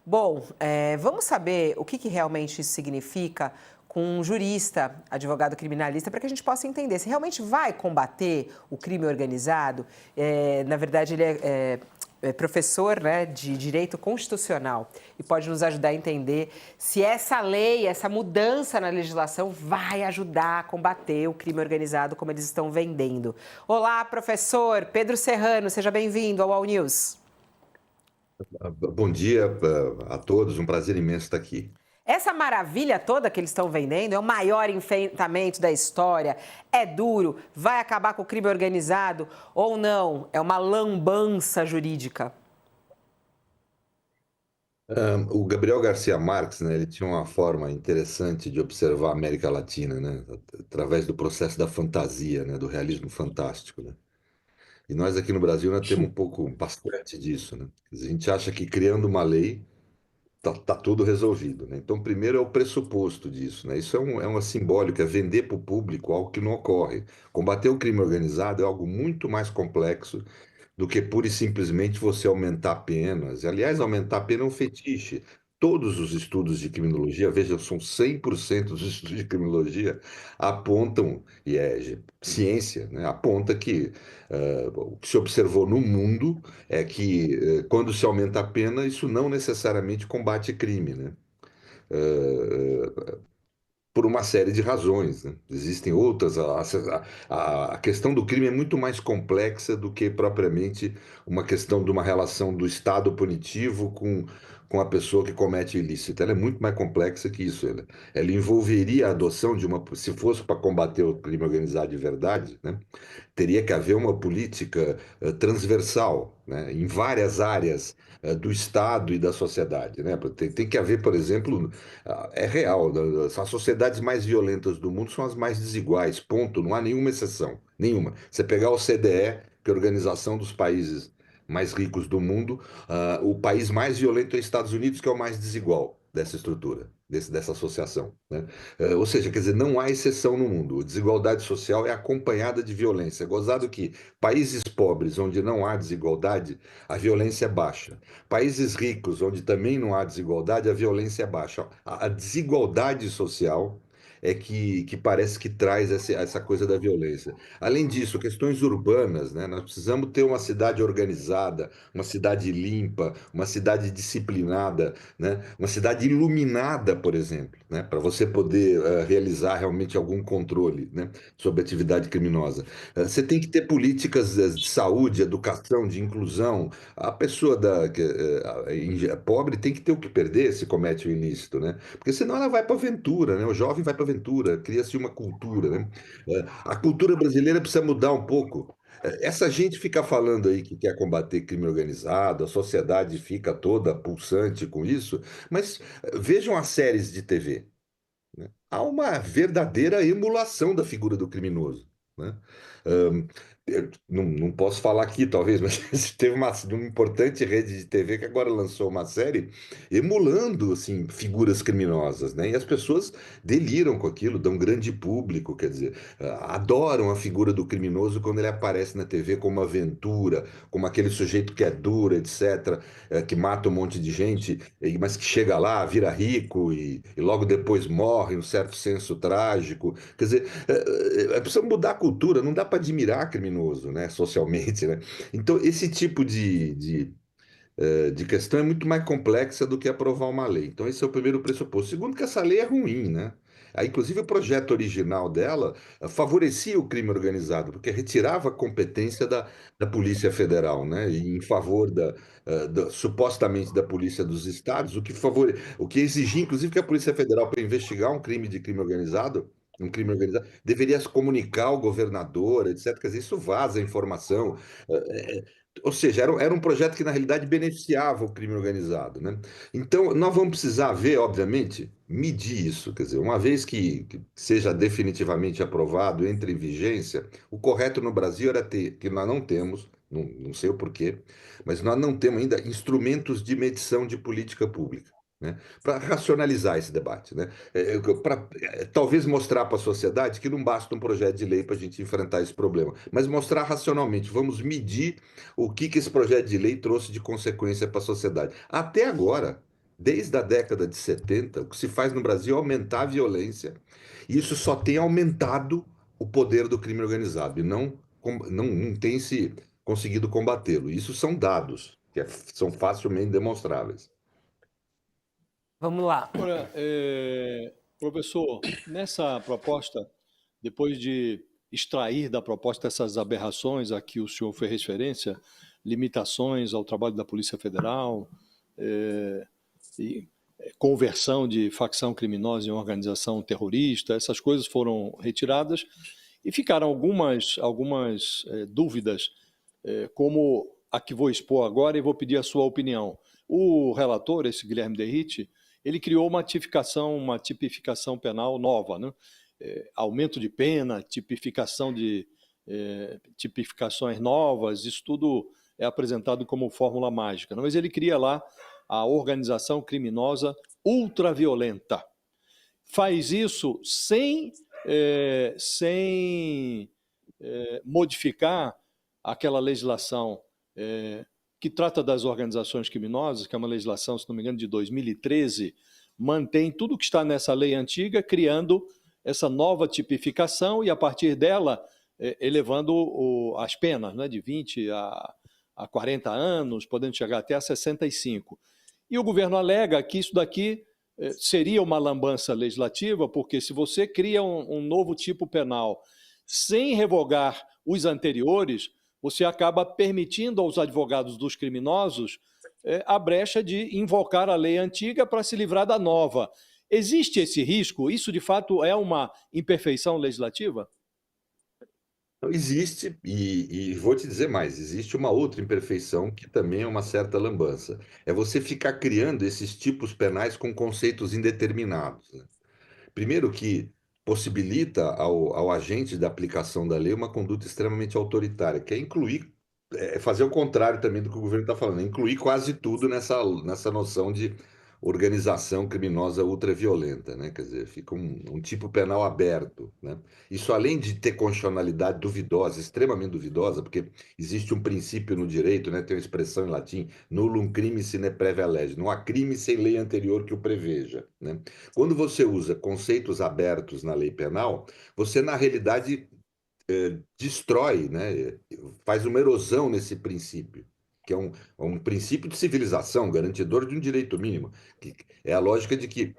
Bom, vamos saber o que realmente isso significa com um jurista, advogado criminalista, para que a gente possa entender se realmente vai combater o crime organizado. Na verdade, ele é professor, né, de Direito Constitucional e pode nos ajudar a entender se essa lei, essa mudança na legislação vai ajudar a combater o crime organizado como eles estão vendendo. Olá, professor Pedro Serrano, seja bem-vindo ao All News. Bom dia a todos, um prazer imenso estar aqui. Essa maravilha toda que eles estão vendendo é o maior enfrentamento da história, é duro, vai acabar com o crime organizado ou não? É uma lambança jurídica. O Gabriel Garcia Marques, né, ele tinha uma forma interessante de observar a América Latina, né, através do processo da fantasia, né, do realismo fantástico, né. E nós aqui no Brasil nós temos bastante disso, né. Quer dizer, a gente acha que criando uma lei tá tudo resolvido, né. Então, primeiro é o pressuposto disso, né. Isso é uma simbólica, é vender para o público algo que não ocorre. Combater o crime organizado é algo muito mais complexo do que pura e simplesmente você aumentar penas. E, aliás, aumentar a pena é um fetiche. Todos os estudos de criminologia, veja, são 100% dos estudos de criminologia, apontam, e é ciência, né, aponta que o que se observou no mundo é que quando se aumenta a pena, isso não necessariamente combate crime, né? Por uma série de razões, né? Existem outras. A questão do crime é muito mais complexa do que propriamente uma questão de uma relação do Estado punitivo com a pessoa que comete o ilícito. Ela é muito mais complexa que isso. Ela envolveria a adoção de uma. Se fosse para combater o crime organizado de verdade, né? Teria que haver uma política transversal, né, em várias áreas do Estado e da sociedade, né? Tem que haver, por exemplo, é real, as sociedades mais violentas do mundo são as mais desiguais, ponto, não há nenhuma exceção, nenhuma. Você pegar o CDE, que é a Organização dos Países mais ricos do mundo, o país mais violento é os Estados Unidos, que é o mais desigual dessa estrutura, dessa associação, né? Ou seja, quer dizer, não há exceção no mundo. A desigualdade social é acompanhada de violência. É gozado que países pobres, onde não há desigualdade, a violência é baixa. Países ricos, onde também não há desigualdade, a violência é baixa. A desigualdade social é que parece que traz essa coisa da violência. Além disso, questões urbanas, né? Nós precisamos ter uma cidade organizada, uma cidade limpa, uma cidade disciplinada, né? Uma cidade iluminada, por exemplo, né? Para você poder realizar realmente algum controle, né? Sobre a atividade criminosa. Você tem que ter políticas de saúde, educação, de inclusão. A pessoa pobre tem que ter o que perder se comete o ilícito, né? Porque senão ela vai para a aventura, né? O jovem vai para a aventura, cria-se uma cultura, né? A cultura brasileira precisa mudar um pouco. Essa gente fica falando aí que quer combater crime organizado, a sociedade fica toda pulsante com isso, mas vejam as séries de TV, né? Há uma verdadeira emulação da figura do criminoso, né? Ahn, eu não posso falar aqui, talvez, mas teve uma importante rede de TV que agora lançou uma série emulando assim, figuras criminosas, né? E as pessoas deliram com aquilo, dão grande público, quer dizer, adoram a figura do criminoso quando ele aparece na TV como aventura, como aquele sujeito que é duro, etc., que mata um monte de gente, mas que chega lá, vira rico e logo depois morre, um certo senso trágico. Quer dizer, precisa mudar a cultura, não dá para admirar criminoso, né, socialmente, né? Então, esse tipo de questão é muito mais complexa do que aprovar uma lei. Então, esse é o primeiro pressuposto. Segundo, que essa lei é ruim, né? Aí, inclusive, o projeto original dela favorecia o crime organizado, porque retirava a competência da Polícia Federal, né? E em favor supostamente da Polícia dos Estados, o que exigia, inclusive, que a Polícia Federal, para investigar um crime organizado, deveria se comunicar ao governador, etc. Quer dizer, isso vaza informação. Ou seja, era um projeto que, na realidade, beneficiava o crime organizado, né? Então, nós vamos precisar ver, obviamente, medir isso. Quer dizer, uma vez que seja definitivamente aprovado, entre em vigência, o correto no Brasil era ter, que nós não temos, não sei o porquê, mas nós não temos ainda instrumentos de medição de política pública, né? Para racionalizar esse debate, né? Para talvez mostrar para a sociedade que não basta um projeto de lei para a gente enfrentar esse problema, mas mostrar racionalmente, vamos medir o que esse projeto de lei trouxe de consequência para a sociedade. Até agora, Desde a década de 70, o que se faz no Brasil é aumentar a violência, e isso só tem aumentado o poder do crime organizado, e não tem se conseguido combatê-lo. Isso são dados, são facilmente demonstráveis. Vamos lá. Agora, professor, nessa proposta, depois de extrair da proposta essas aberrações a que o senhor fez referência, limitações ao trabalho da Polícia Federal, e conversão de facção criminosa em organização terrorista, essas coisas foram retiradas e ficaram algumas dúvidas, como a que vou expor agora e vou pedir a sua opinião. O relator, esse Guilherme Derrite, ele criou uma tipificação penal nova, né? Aumento de pena, tipificação de tipificações novas, isso tudo é apresentado como fórmula mágica, né? Mas ele cria lá a organização criminosa ultraviolenta. Faz isso sem modificar aquela legislação que trata das organizações criminosas, que é uma legislação, se não me engano, de 2013, mantém tudo que está nessa lei antiga, criando essa nova tipificação e, a partir dela, elevando as penas, né, de 20 a 40 anos, podendo chegar até a 65. E o governo alega que isso daqui seria uma lambança legislativa, porque se você cria um novo tipo penal sem revogar os anteriores, você acaba permitindo aos advogados dos criminosos a brecha de invocar a lei antiga para se livrar da nova. Existe esse risco? Isso, de fato, é uma imperfeição legislativa? Então, existe, e vou te dizer mais, existe uma outra imperfeição que também é uma certa lambança. É você ficar criando esses tipos penais com conceitos indeterminados, né? Primeiro que possibilita ao agente da aplicação da lei uma conduta extremamente autoritária, que é incluir, fazer o contrário também do que o governo está falando, é incluir quase tudo nessa noção de organização criminosa ultraviolenta, né? Quer dizer, fica um tipo penal aberto, né? Isso, além de ter constitucionalidade duvidosa, extremamente duvidosa, porque existe um princípio no direito, né? Tem uma expressão em latim, nullum crime sine previa lege, não há crime sem lei anterior que o preveja, né? Quando você usa conceitos abertos na lei penal, você, na realidade, destrói, né? Faz uma erosão nesse princípio, que é um princípio de civilização, garantidor de um direito mínimo, que é a lógica de que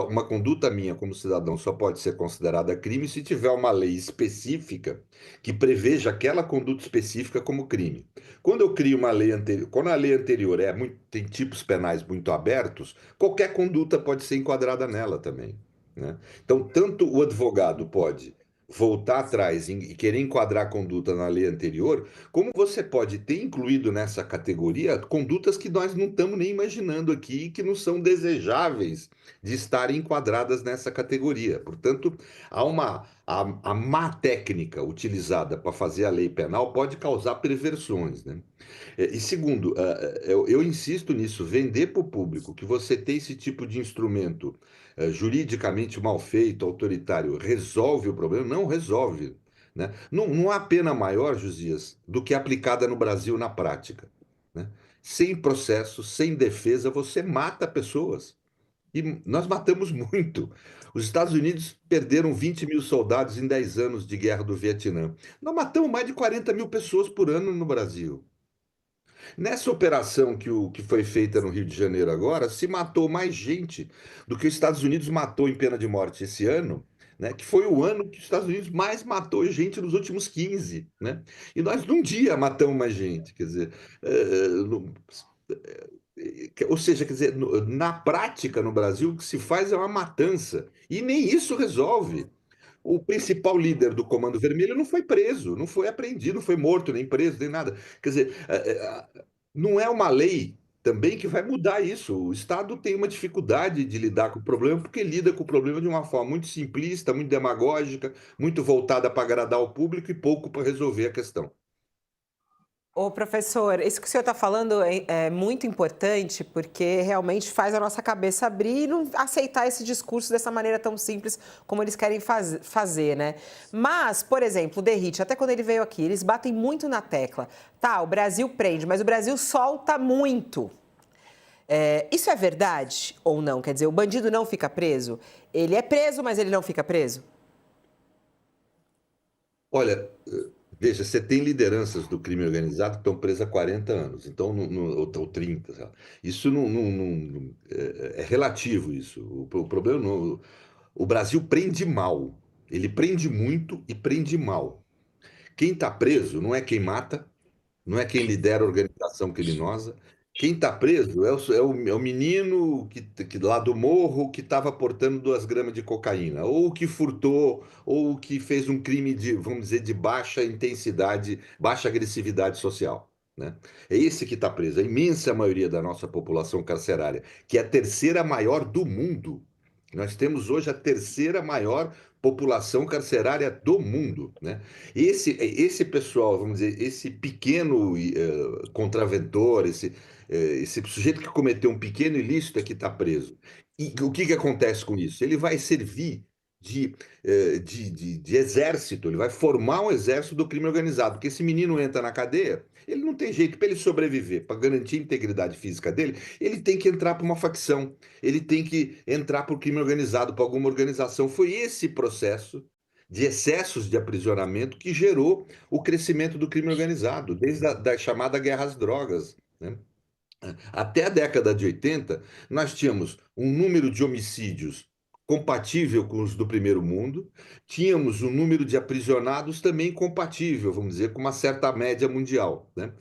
uma conduta minha como cidadão só pode ser considerada crime se tiver uma lei específica que preveja aquela conduta específica como crime. Quando eu crio uma lei anterior, quando a lei anterior tem tipos penais muito abertos, qualquer conduta pode ser enquadrada nela também, né? Então, tanto o advogado pode voltar atrás e querer enquadrar a conduta na lei anterior, como você pode ter incluído nessa categoria condutas que nós não estamos nem imaginando aqui, que não são desejáveis de estarem enquadradas nessa categoria. Portanto, a má técnica utilizada para fazer a lei penal pode causar perversões, né? E segundo, eu insisto nisso, vender para o público que você tem esse tipo de instrumento juridicamente mal feito, autoritário, resolve o problema? Não resolve, né? Não há pena maior, Josias, do que aplicada no Brasil na prática, né? Sem processo, sem defesa, você mata pessoas. E nós matamos muito. Os Estados Unidos perderam 20 mil soldados em 10 anos de guerra do Vietnã. Nós matamos mais de 40 mil pessoas por ano no Brasil. Nessa operação que foi feita no Rio de Janeiro agora, se matou mais gente do que os Estados Unidos matou em pena de morte esse ano, né? Que foi o ano que os Estados Unidos mais matou gente nos últimos 15, né? E nós num dia matamos mais gente, quer dizer, ou seja, quer dizer, na prática no Brasil o que se faz é uma matança e nem isso resolve. O principal líder do Comando Vermelho não foi preso, não foi apreendido, não foi morto, nem preso, nem nada. Quer dizer, não é uma lei também que vai mudar isso. O Estado tem uma dificuldade de lidar com o problema, porque lida com o problema de uma forma muito simplista, muito demagógica, muito voltada para agradar o público e pouco para resolver a questão. Ô, professor, isso que o senhor está falando é muito importante, porque realmente faz a nossa cabeça abrir e não aceitar esse discurso dessa maneira tão simples como eles querem fazer, né? Mas, por exemplo, o Derrite, até quando ele veio aqui, eles batem muito na tecla. Tá, o Brasil prende, mas o Brasil solta muito. Isso é verdade ou não? Quer dizer, o bandido não fica preso? Ele é preso, mas ele não fica preso? Olha, veja, você tem lideranças do crime organizado que estão presas há 40 anos, então, ou 30, sei lá. Isso é relativo, isso. O problema não. O Brasil prende mal. Ele prende muito e prende mal. Quem está preso não é quem mata, não é quem lidera a organização criminosa. Quem está preso é o menino lá do morro que estava portando 2 gramas de cocaína, ou o que furtou, ou o que fez um crime de, vamos dizer, de baixa intensidade, baixa agressividade social. Né? É esse que está preso. A imensa maioria da nossa população carcerária, que é a terceira maior do mundo. Nós temos hoje a terceira maior população carcerária do mundo, né? Esse pessoal, vamos dizer, esse pequeno contraventor, esse sujeito que cometeu um pequeno ilícito é que está preso. E o que acontece com isso? Ele vai servir de exército, ele vai formar um exército do crime organizado, porque esse menino entra na cadeia, ele não tem jeito para ele sobreviver, para garantir a integridade física dele, ele tem que entrar para uma facção, ele tem que entrar para o crime organizado, para alguma organização. Foi esse processo de excessos de aprisionamento que gerou o crescimento do crime organizado, desde a da chamada guerra às drogas, né? Até a década de 80, nós tínhamos um número de homicídios compatível com os do primeiro mundo, tínhamos um número de aprisionados também compatível, vamos dizer, com uma certa média mundial. Né?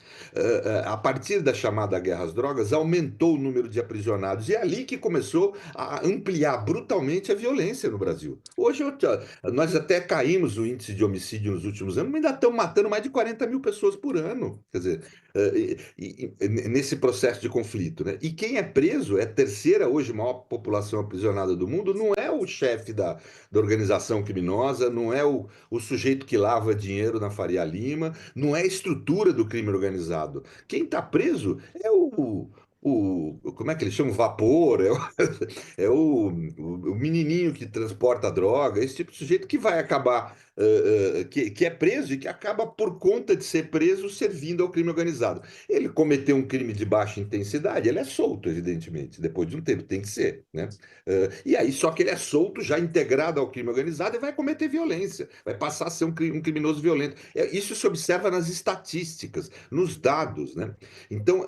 A partir da chamada guerra às drogas, aumentou o número de aprisionados, e é ali que começou a ampliar brutalmente a violência no Brasil. Hoje, nós até caímos no índice de homicídio nos últimos anos, mas ainda estamos matando mais de 40 mil pessoas por ano. Quer dizer, nesse processo de conflito, né? E quem é preso é a terceira hoje maior população aprisionada do mundo, não é o chefe da organização criminosa, não é o sujeito que lava dinheiro na Faria Lima, não é a estrutura do crime organizado. Quem está preso é como é que eles chamam? Vapor, o menininho que transporta a droga, esse tipo de sujeito que vai acabar, que é preso e que acaba, por conta de ser preso, servindo ao crime organizado. Ele cometeu um crime de baixa intensidade, ele é solto, evidentemente, depois de um tempo, tem que ser, né? E aí, só que ele é solto, já integrado ao crime organizado, e vai cometer violência, vai passar a ser um criminoso violento. Isso se observa nas estatísticas, nos dados, né? Então,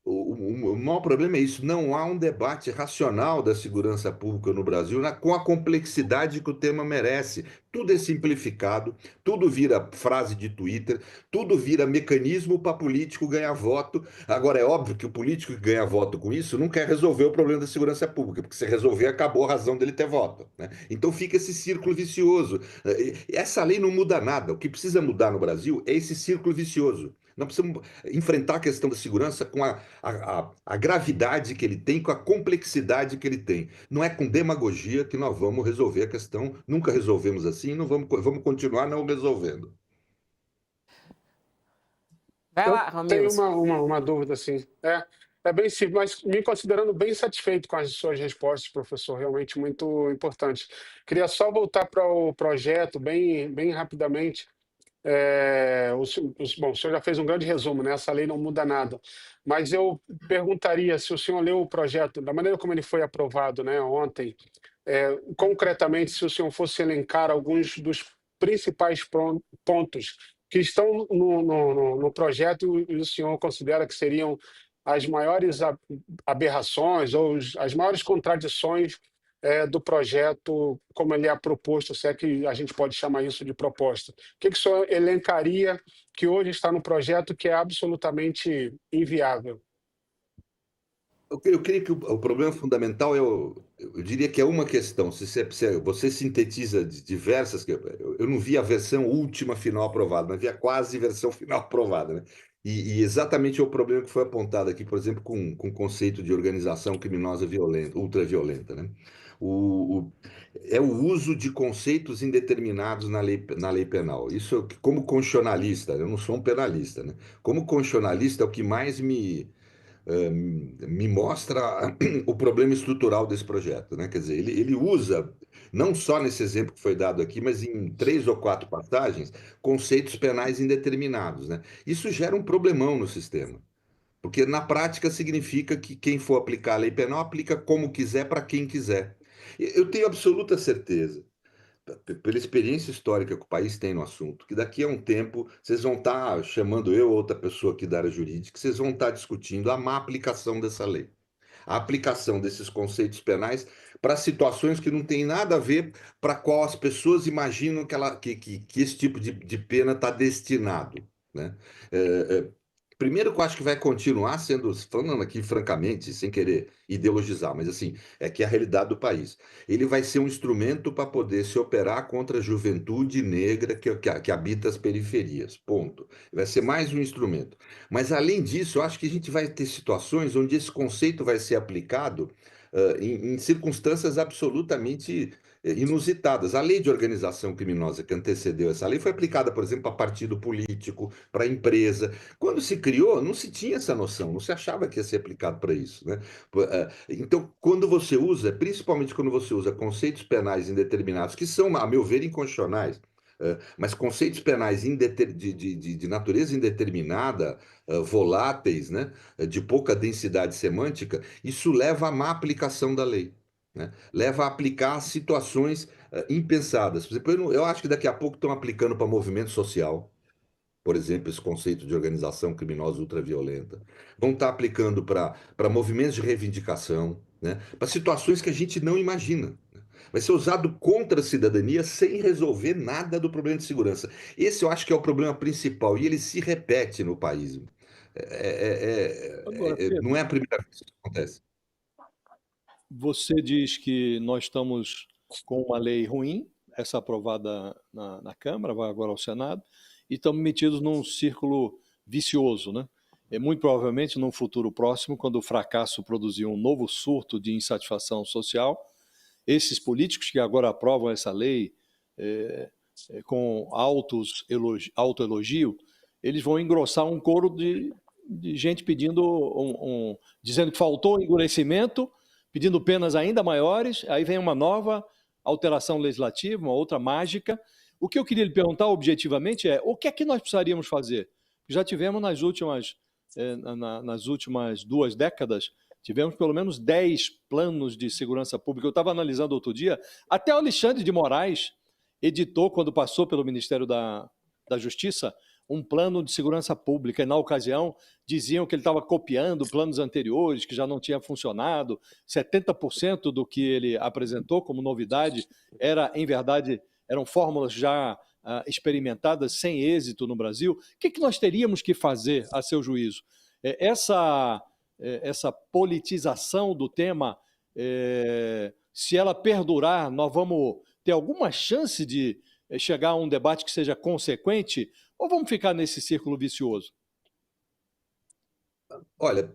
o maior problema é isso, não há um debate racional da segurança pública no Brasil com a complexidade que o tema merece. Tudo é simplificado, tudo vira frase de Twitter, tudo vira mecanismo para político ganhar voto. Agora, é óbvio que o político que ganha voto com isso não quer resolver o problema da segurança pública, porque se resolver, acabou a razão dele ter voto. Né? Então fica esse círculo vicioso. Essa lei não muda nada. O que precisa mudar no Brasil é esse círculo vicioso. Nós precisamos enfrentar a questão da segurança com a gravidade que ele tem, com a complexidade que ele tem. Não é com demagogia que nós vamos resolver a questão. Nunca resolvemos assim, não vamos continuar não resolvendo. Vai Eu lá, tenho Romilson. uma dúvida, assim. É bem simples, mas me considerando bem satisfeito com as suas respostas, professor, realmente muito importante. Queria só voltar para o projeto, bem rapidamente. Bom, o senhor já fez um grande resumo, né? Essa lei não muda nada. Mas eu perguntaria se o senhor leu o projeto, da maneira como ele foi aprovado, né, ontem, concretamente, se o senhor fosse elencar alguns dos principais pontos que estão no projeto e o senhor considera que seriam as maiores aberrações ou as maiores contradições do projeto, como ele é proposto, se é que a gente pode chamar isso de proposta. O que o senhor elencaria que hoje está no projeto que é absolutamente inviável? Eu creio que o problema fundamental eu diria que é uma questão. Se você sintetiza de diversas. Eu não vi a versão última final aprovada, mas vi a quase versão final aprovada, né? E exatamente o problema que foi apontado aqui, por exemplo, com o conceito de organização criminosa violenta, ultraviolenta, né? O, o- é o uso de conceitos indeterminados na lei penal. Isso, como constitucionalista, eu não sou um penalista, né? Como constitucionalista, é o que mais me mostra o problema estrutural desse projeto, né? Quer dizer, ele usa, não só nesse exemplo que foi dado aqui, mas em 3 ou 4 passagens, conceitos penais indeterminados, né? Isso gera um problemão no sistema. Porque na prática significa que quem for aplicar a lei penal aplica como quiser para quem quiser. Eu tenho absoluta certeza, pela experiência histórica que o país tem no assunto, que daqui a um tempo vocês vão estar chamando eu ou outra pessoa aqui da área jurídica, que vocês vão estar discutindo a má aplicação dessa lei, a aplicação desses conceitos penais para situações que não tem nada a ver para qual as pessoas imaginam que esse tipo de pena está destinado, né? É, é, Primeiro que eu acho que vai continuar sendo, falando aqui francamente, sem querer ideologizar, mas assim, é que é a realidade do país. Ele vai ser um instrumento para poder se operar contra a juventude negra que habita as periferias. Ponto. Vai ser mais um instrumento. Mas, além disso, eu acho que a gente vai ter situações onde esse conceito vai ser aplicado em circunstâncias absolutamente inusitadas. A lei de organização criminosa que antecedeu essa lei foi aplicada, por exemplo, para partido político, para empresa. Quando se criou, não se tinha essa noção, não se achava que ia ser aplicado para isso, né? Então, quando você usa, principalmente quando você usa conceitos penais indeterminados, que são, a meu ver, inconstitucionais, mas conceitos penais de natureza indeterminada, voláteis, né, de pouca densidade semântica, isso leva à má aplicação da lei, né? Leva a aplicar situações impensadas. Por exemplo, eu acho que daqui a pouco estão aplicando para movimento social, por exemplo, esse conceito de organização criminosa ultraviolenta. Vão estar aplicando para movimentos de reivindicação, né? Para situações que a gente não imagina. Vai ser usado contra a cidadania sem resolver nada do problema de segurança. Esse eu acho que é o problema principal e ele se repete no país. Agora, Não Pedro, é a primeira vez que isso acontece. você diz que nós estamos com uma lei ruim, essa aprovada na Câmara, vai agora ao Senado, e estamos metidos num círculo vicioso, né? É muito provavelmente, num futuro próximo, quando o fracasso produzir um novo surto de insatisfação social, esses políticos que agora aprovam essa lei é, com autoelogio, eles vão engrossar um coro de gente pedindo, dizendo que faltou endurecimento, pedindo penas ainda maiores, aí vem uma nova alteração legislativa, uma outra mágica. O que eu queria lhe perguntar objetivamente é o que é que nós precisaríamos fazer? Já tivemos nas últimas 2 décadas, tivemos pelo menos 10 planos de segurança pública. Eu estava analisando outro dia, até o Alexandre de Moraes editou, quando passou pelo Ministério da Justiça, um plano de segurança pública. E, na ocasião, diziam que ele estava copiando planos anteriores, que já não tinha funcionado. 70% do que ele apresentou como novidade era, em verdade, eram fórmulas já experimentadas sem êxito no Brasil. O que nós teríamos que fazer, a seu juízo? Essa politização do tema, se ela perdurar, nós vamos ter alguma chance de chegar a um debate que seja consequente, ou vamos ficar nesse círculo vicioso? Olha,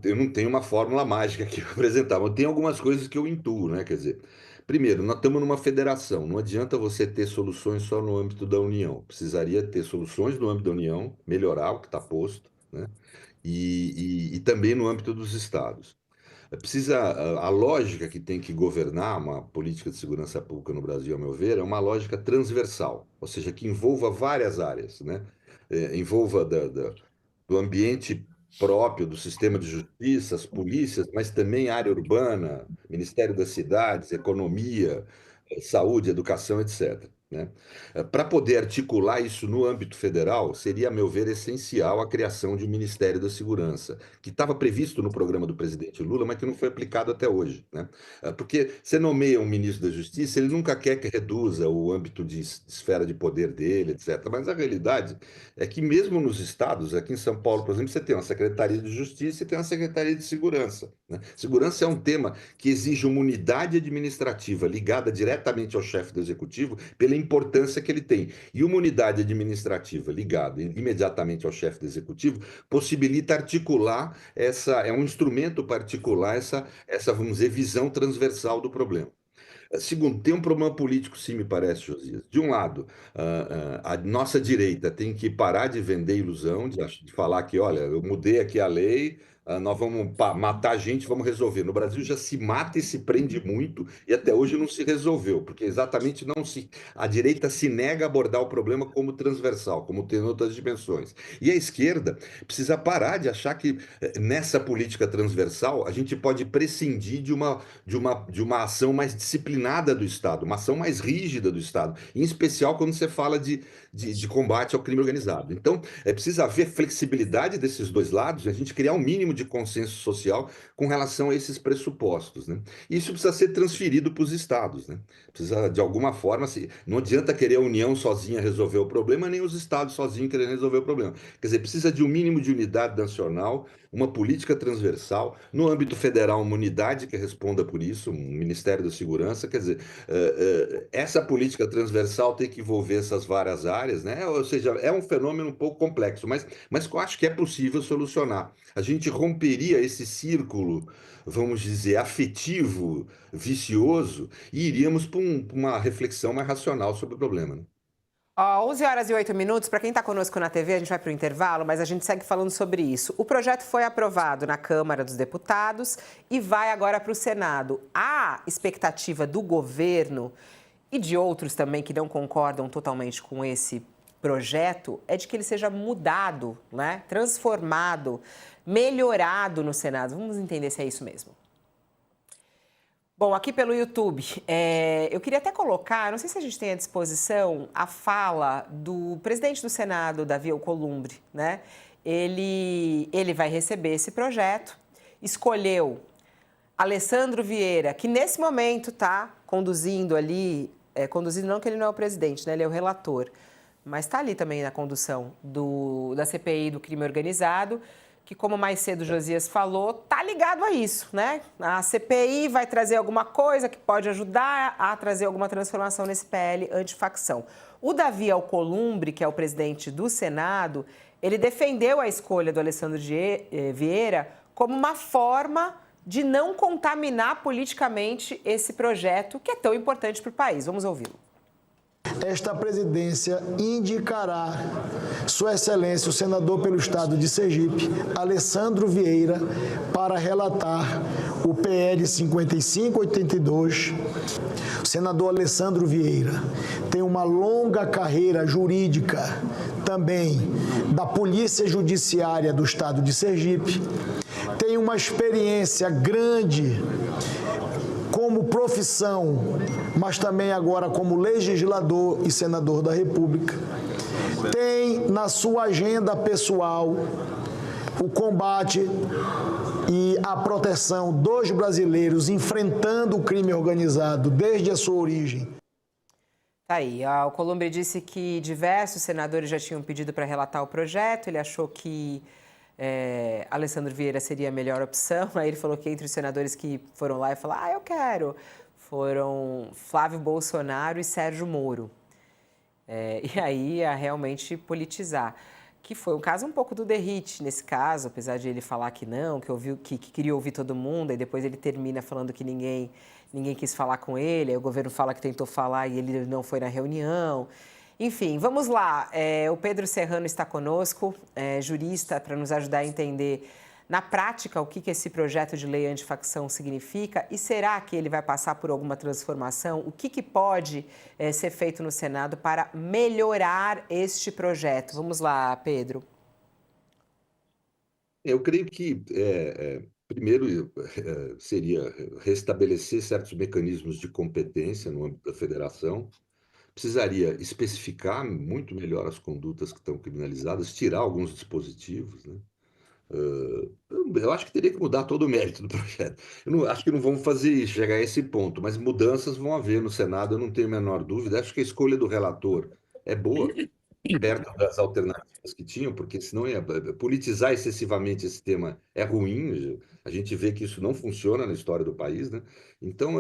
eu não tenho uma fórmula mágica aqui para apresentar, mas tem algumas coisas que eu intuo, né? Quer dizer, primeiro, nós estamos numa federação, não adianta você ter soluções só no âmbito da União. Precisaria ter soluções no âmbito da União, melhorar o que está posto, né? E também no âmbito dos estados. A lógica que tem que governar uma política de segurança pública no Brasil, a meu ver, é uma lógica transversal, ou seja, que envolva várias áreas, né? Envolva do ambiente próprio do sistema de justiça, as polícias, mas também área urbana, Ministério das Cidades, economia, saúde, educação, etc., né? Para poder articular isso no âmbito federal, seria, a meu ver, essencial a criação de um Ministério da Segurança, que estava previsto no programa do presidente Lula, mas que não foi aplicado até hoje, né? Porque você nomeia um ministro da Justiça, ele nunca quer que reduza o âmbito de esfera de poder dele, etc. Mas a realidade é que mesmo nos estados, aqui em São Paulo, por exemplo, você tem uma Secretaria de Justiça e tem uma Secretaria de Segurança, né? Segurança é um tema que exige uma unidade administrativa ligada diretamente ao chefe do executivo pela importância que ele tem. E uma unidade administrativa ligada imediatamente ao chefe do executivo possibilita articular é um instrumento para articular vamos dizer, visão transversal do problema. Segundo, tem um problema político, sim, me parece, Josias. De um lado, a nossa direita tem que parar de vender ilusão, de falar que, olha, eu mudei aqui a lei, nós vamos matar gente, vamos resolver. No Brasil já se mata e se prende muito, e até hoje não se resolveu, porque exatamente a direita se nega a abordar o problema como transversal, como tem outras dimensões. E a esquerda precisa parar de achar que nessa política transversal a gente pode prescindir de uma ação mais disciplinada do Estado, uma ação mais rígida do Estado, em especial quando você fala de combate ao crime organizado. Então, precisa haver flexibilidade desses dois lados, a gente criar um mínimo de consenso social com relação a esses pressupostos, né? Isso precisa ser transferido para os estados, né? Precisa, de alguma forma, não adianta querer a União sozinha resolver o problema, nem os estados sozinhos querendo resolver o problema. Quer dizer, precisa de um mínimo de unidade nacional, uma política transversal, no âmbito federal, uma unidade que responda por isso, um Ministério da Segurança. Quer dizer, essa política transversal tem que envolver essas várias áreas, né? Ou seja, é um fenômeno um pouco complexo, mas eu acho que é possível solucionar. A gente romperia esse círculo, vamos dizer, afetivo, vicioso, e iríamos para uma reflexão mais racional sobre o problema, né? Ó, 11 horas e 8 minutos. Para quem está conosco na TV, a gente vai para o intervalo, mas a gente segue falando sobre isso. O projeto foi aprovado na Câmara dos Deputados e vai agora para o Senado. A expectativa do governo e de outros também que não concordam totalmente com esse projeto é de que ele seja mudado, né? Transformado, melhorado no Senado. Vamos entender se é isso mesmo. Bom, aqui pelo YouTube, eu queria até colocar, não sei se a gente tem à disposição, a fala do presidente do Senado, Davi Alcolumbre, né? Ele vai receber esse projeto, escolheu Alessandro Vieira, que nesse momento está conduzindo ali, conduzindo não que ele não é o presidente, né? Ele é o relator, mas está ali também na condução da CPI do crime organizado, que, como mais cedo o Josias falou, tá ligado a isso, né? A CPI vai trazer alguma coisa que pode ajudar a trazer alguma transformação nesse PL antifacção. O Davi Alcolumbre, que é o presidente do Senado, ele defendeu a escolha do Alessandro Vieira como uma forma de não contaminar politicamente esse projeto que é tão importante para o país. Vamos ouvi-lo. Esta presidência indicará Sua Excelência, o senador pelo estado de Sergipe, Alessandro Vieira, para relatar o PL 5582. O senador Alessandro Vieira tem uma longa carreira jurídica também da Polícia Judiciária do estado de Sergipe, tem uma experiência grande como profissão, mas também agora como legislador e senador da República. Tem na sua agenda pessoal o combate e a proteção dos brasileiros enfrentando o crime organizado desde a sua origem. Tá aí, o Alcolumbre disse que diversos senadores já tinham pedido para relatar o projeto, ele achou que Alessandro Vieira seria a melhor opção. Aí ele falou que entre os senadores que foram lá e falaram, eu quero, foram Flávio Bolsonaro e Sérgio Moro. E aí ia realmente politizar, que foi um caso um pouco do Derrite nesse caso, apesar de ele falar que não, que queria ouvir todo mundo, e depois ele termina falando que ninguém quis falar com ele, aí o governo fala que tentou falar e ele não foi na reunião. Enfim, vamos lá. O Pedro Serrano está conosco, jurista, para nos ajudar a entender na prática o que esse projeto de lei antifacção significa e será que ele vai passar por alguma transformação? O que pode ser feito no Senado para melhorar este projeto? Vamos lá, Pedro. Eu creio que, primeiro, seria restabelecer certos mecanismos de competência no âmbito da federação. Precisaria especificar muito melhor as condutas que estão criminalizadas, tirar alguns dispositivos, né? Eu acho que teria que mudar todo o mérito do projeto. Acho que não vamos chegar a esse ponto, mas mudanças vão haver no Senado, eu não tenho a menor dúvida. Acho que a escolha do relator é boa, perto das alternativas que tinham, porque senão politizar excessivamente esse tema é ruim. A gente vê que isso não funciona na história do país, né? Então,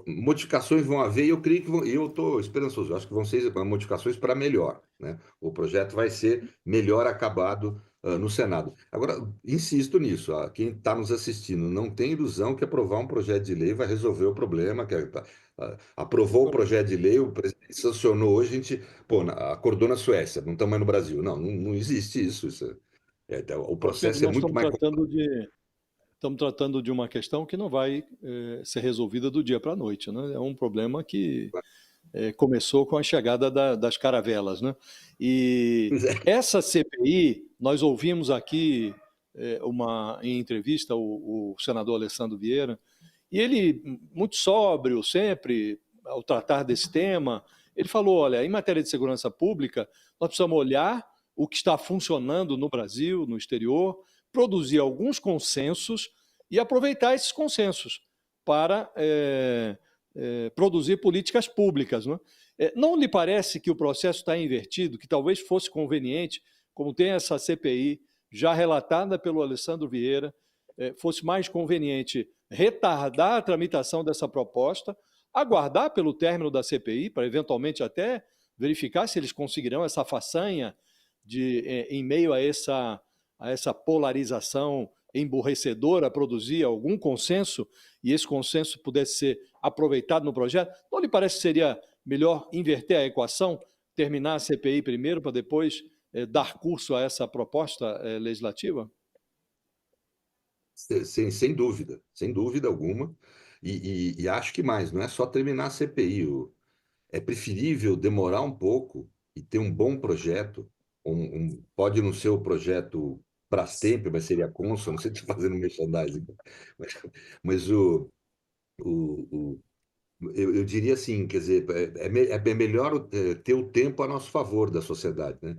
modificações vão haver e eu creio que eu estou esperançoso. Eu acho que vão ser modificações para melhor, né? O projeto vai ser melhor acabado no Senado. Agora, insisto nisso, quem está nos assistindo não tem ilusão que aprovar um projeto de lei vai resolver o problema, aprovou o projeto de lei, o presidente sancionou hoje, a gente acordou na Suécia, não estamos mais no Brasil. Não existe isso. Então, o Pedro, processo é nós muito mais. estamos tratando de uma questão que não vai ser resolvida do dia para a noite, né? É um problema que começou com a chegada das caravelas, né? E essa CPI, nós ouvimos aqui em entrevista o senador Alessandro Vieira, e ele, muito sóbrio sempre, ao tratar desse tema, ele falou, olha, em matéria de segurança pública, nós precisamos olhar o que está funcionando no Brasil, no exterior, produzir alguns consensos e aproveitar esses consensos para produzir políticas públicas. Não é? Não lhe parece que o processo está invertido, que talvez fosse conveniente, como tem essa CPI já relatada pelo Alessandro Vieira, fosse mais conveniente retardar a tramitação dessa proposta, aguardar pelo término da CPI, para eventualmente até verificar se eles conseguirão essa façanha em meio a essa polarização emburrecedora, produzir algum consenso e esse consenso pudesse ser aproveitado no projeto? Não lhe parece que seria melhor inverter a equação, terminar a CPI primeiro para depois dar curso a essa proposta legislativa? Sem dúvida alguma. E acho que mais, não é só terminar a CPI. É preferível demorar um pouco e ter um bom projeto. Pode não ser o projeto Brastemp, mas seria Consul, não sei se estou fazendo merchandising. Mas o, eu diria assim, quer dizer, é melhor ter o tempo a nosso favor da sociedade, né?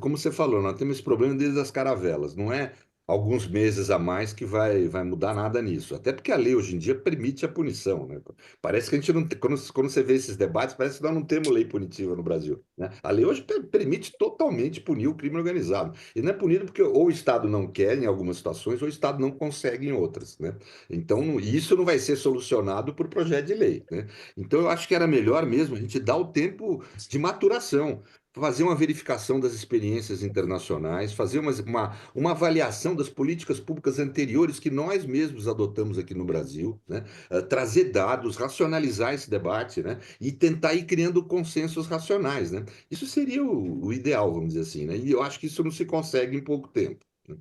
Como você falou, nós temos esse problema desde as caravelas, não é alguns meses a mais que vai mudar nada nisso. Até porque a lei hoje em dia permite a punição, né? Parece que a gente não tem, quando você vê esses debates, parece que nós não temos lei punitiva no Brasil, né? A lei hoje permite totalmente punir o crime organizado. E não é punido porque ou o Estado não quer em algumas situações, ou o Estado não consegue em outras, né? Então, isso não vai ser solucionado por projeto de lei, né? Então, eu acho que era melhor mesmo a gente dar o tempo de maturação, fazer uma verificação das experiências internacionais, fazer uma avaliação das políticas públicas anteriores que nós mesmos adotamos aqui no Brasil, né? Trazer dados, racionalizar esse debate, né? E tentar ir criando consensos racionais, né? Isso seria o ideal, vamos dizer assim, né? E eu acho que isso não se consegue em pouco tempo.